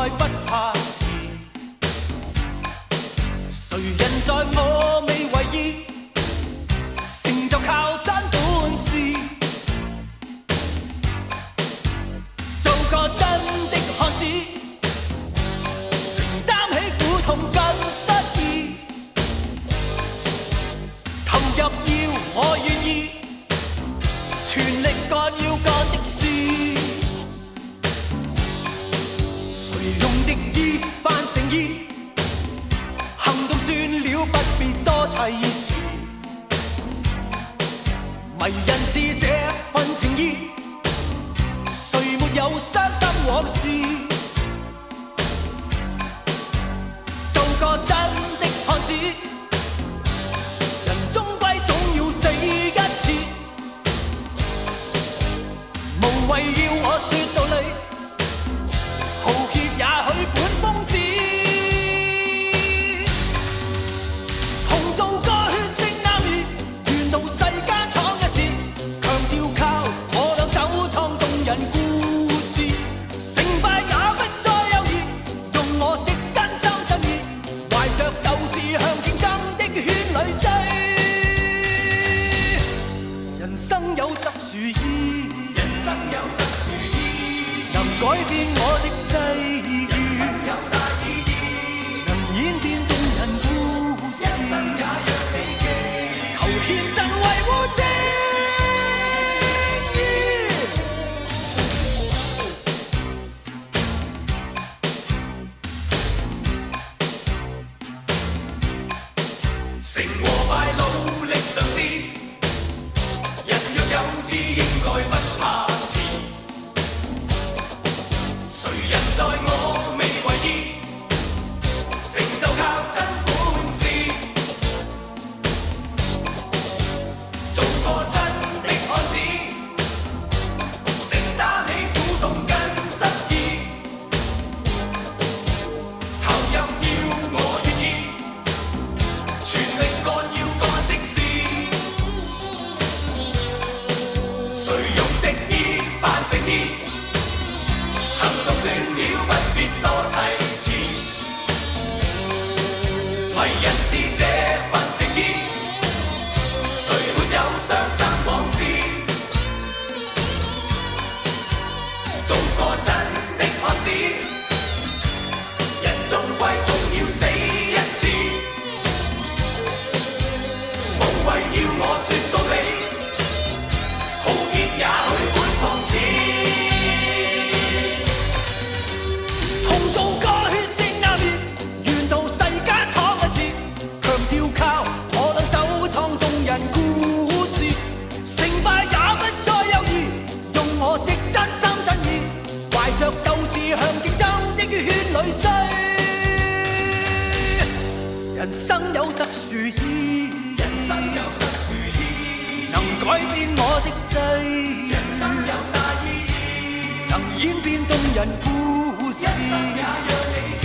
該不怕遲。誰人在我未為意，成就靠真本事，做個真的漢子，承擔起苦痛跟失意，投入要我願意，全力幹要幹的事。誰用敵意扮誠意，行動算了，不必多砌詞。迷人是這份情意，誰沒有傷心往事？做個真的漢子，人終歸總要死一次。無謂要我說道理，豪傑也許本瘋子。同做個血色啱意，願到世間闖一次，強調靠我兩手創動人故事。成敗也不再猶豫，用我的真心真意，懷着鬥志向競爭的圈裏追。人生有特殊意，人生有特殊意，能改變我的際遇，人生有大意義，能演變動人故事，一生也讓你記，求獻身維護正義。成和敗努力嘗試，人若有志應該不怕遲。誰人在我未為意，成就靠真本事，做個真的漢子，承擔起苦痛跟失意，投入要我願意，全力幹要幹的事。誰用敵意扮誠意，行動算了，不必多砌詞。迷人是這份情意，誰沒有傷心往事？做個真的漢子，人終歸總要死一次。無謂要我說道理，豪傑也許本瘋子。同做個血色啱面，願到世間闖一次，強調靠我兩手創動人故事。成敗也不再猶豫，用我的真心真意，懷着鬥志向競爭的圈裏追。人生有特殊意，人生有特殊意，能改變我的際遇，人生有大意義，能演變動人故事，一生也讓你記。